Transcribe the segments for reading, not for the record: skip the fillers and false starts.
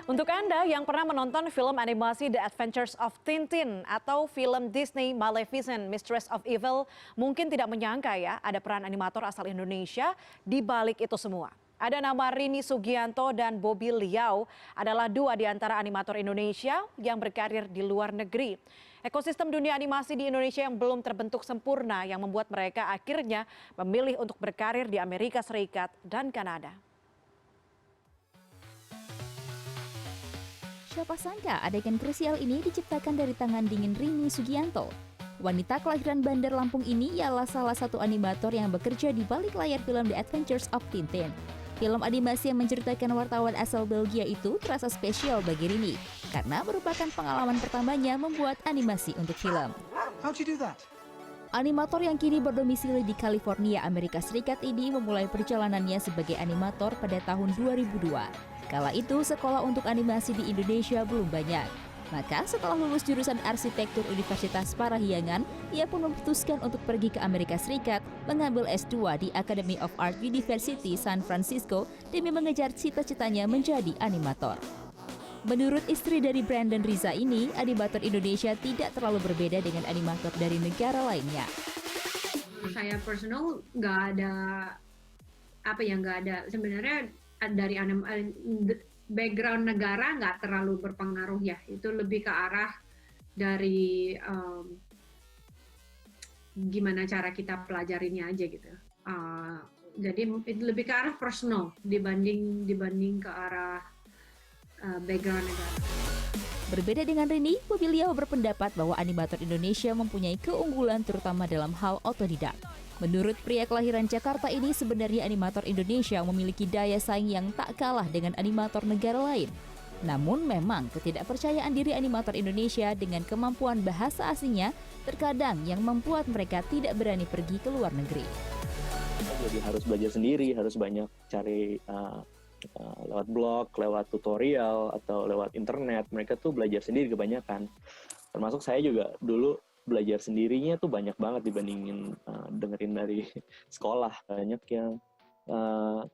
Untuk Anda yang pernah menonton film animasi The Adventures of Tintin atau film Disney Maleficent, Mistress of Evil, mungkin tidak menyangka ya ada peran animator asal Indonesia di balik itu semua. Ada nama Rini Sugianto dan Bobby Liao adalah dua di antara animator Indonesia yang berkarir di luar negeri. Ekosistem dunia animasi di Indonesia yang belum terbentuk sempurna yang membuat mereka akhirnya memilih untuk berkarir di Amerika Serikat dan Kanada. Siapa sangka adegan krusial ini diciptakan dari tangan dingin Rini Sugianto. Wanita kelahiran Bandar Lampung ini ialah salah satu animator yang bekerja di balik layar film The Adventures of Tintin. Film animasi yang menceritakan wartawan asal Belgia itu terasa spesial bagi Rini karena merupakan pengalaman pertamanya membuat animasi untuk film. How'd you do that? Animator yang kini berdomisili di California, Amerika Serikat ini memulai perjalanannya sebagai animator pada tahun 2002. Kala itu sekolah untuk animasi di Indonesia belum banyak. Maka setelah lulus jurusan arsitektur Universitas Parahyangan, ia pun memutuskan untuk pergi ke Amerika Serikat mengambil S2 di Academy of Art University San Francisco demi mengejar cita-citanya menjadi animator. Menurut istri dari Brandon Riza ini, animator Indonesia tidak terlalu berbeda dengan animator dari negara lainnya. Saya personal nggak ada sebenarnya dari background negara nggak terlalu berpengaruh ya, itu lebih ke arah dari gimana cara kita pelajarinya aja gitu. Jadi itu lebih ke arah personal dibanding ke arah background negara. Berbeda dengan Rini, Bobby Liao berpendapat bahwa animator Indonesia mempunyai keunggulan terutama dalam hal otodidak. Menurut pria kelahiran Jakarta ini, sebenarnya animator Indonesia memiliki daya saing yang tak kalah dengan animator negara lain. Namun memang ketidakpercayaan diri animator Indonesia dengan kemampuan bahasa asingnya terkadang yang membuat mereka tidak berani pergi ke luar negeri. Jadi harus belajar sendiri, harus banyak cari lewat blog, lewat tutorial, atau lewat internet. Mereka tuh belajar sendiri kebanyakan. Termasuk saya juga dulu belajar sendirinya tuh banyak banget dibandingin dengerin dari sekolah. Banyak yang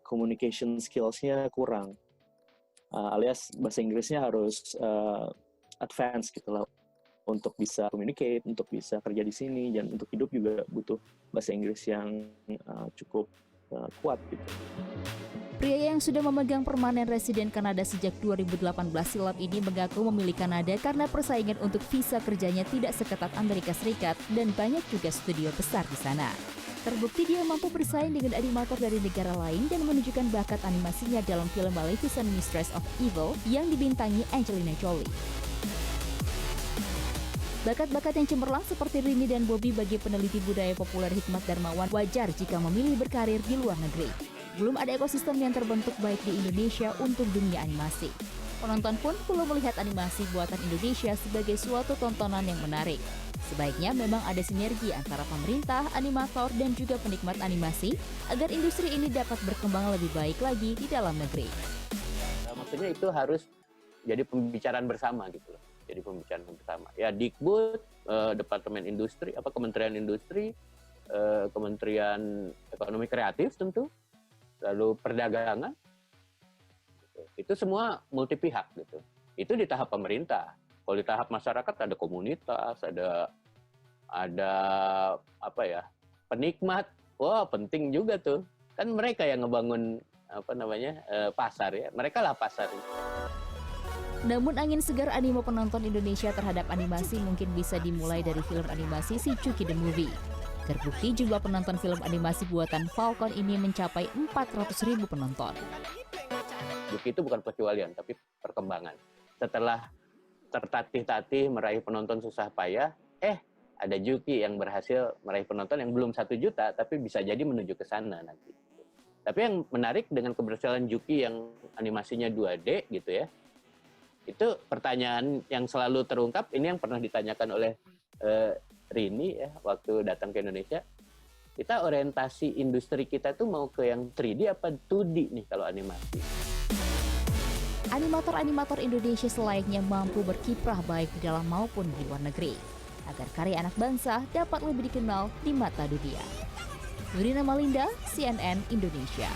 communication skills-nya kurang, alias bahasa Inggrisnya harus advance gitu lah untuk bisa communicate, untuk bisa kerja di sini, dan untuk hidup juga butuh bahasa Inggris yang cukup kuat gitu. Pria yang sudah memegang permanen residen Kanada sejak 2018 silam ini mengaku memilih Kanada karena persaingan untuk visa kerjanya tidak seketat Amerika Serikat dan banyak juga studio besar di sana. Terbukti dia mampu bersaing dengan animator dari negara lain dan menunjukkan bakat animasinya dalam film Maleficent, Mistress of Evil yang dibintangi Angelina Jolie. Bakat-bakat yang cemerlang seperti Rini dan Bobby bagi peneliti budaya populer Hikmat Darmawan wajar jika memilih berkarir di luar negeri. Belum ada ekosistem yang terbentuk baik di Indonesia untuk dunia animasi. Penonton pun perlu melihat animasi buatan Indonesia sebagai suatu tontonan yang menarik. Sebaiknya memang ada sinergi antara pemerintah, animator, dan juga penikmat animasi agar industri ini dapat berkembang lebih baik lagi di dalam negeri. Maksudnya itu harus jadi pembicaraan bersama gitu loh. Jadi pembicaraan bersama. Ya Dikbud, Departemen Industri, Kementerian Industri, Kementerian Ekonomi Kreatif tentu, lalu perdagangan, itu semua multi pihak gitu. Itu di tahap pemerintah. Kalau di tahap masyarakat ada komunitas, ada penikmat. Wah, penting juga tuh. Kan mereka yang ngebangun pasar ya. Mereka lah pasar. Namun angin segar animo penonton Indonesia terhadap animasi mungkin bisa dimulai dari film animasi Si Chucky the Movie. Terbukti jumlah penonton film animasi buatan Falcon ini mencapai 400.000 penonton. Juki itu bukan perkecualian, tapi perkembangan. Setelah tertatih-tatih meraih penonton susah payah, ada Juki yang berhasil meraih penonton yang belum 1 juta, tapi bisa jadi menuju ke sana nanti. Tapi yang menarik dengan keberhasilan Juki yang animasinya 2D gitu ya, itu pertanyaan yang selalu terungkap, ini yang pernah ditanyakan oleh Rini ya waktu datang ke Indonesia, kita orientasi industri kita tuh mau ke yang 3D apa 2D nih kalau animasi. Animator-animator Indonesia selayaknya mampu berkiprah baik di dalam maupun di luar negeri agar karya anak bangsa dapat lebih dikenal di mata dunia. Nurina Malinda, CNN Indonesia.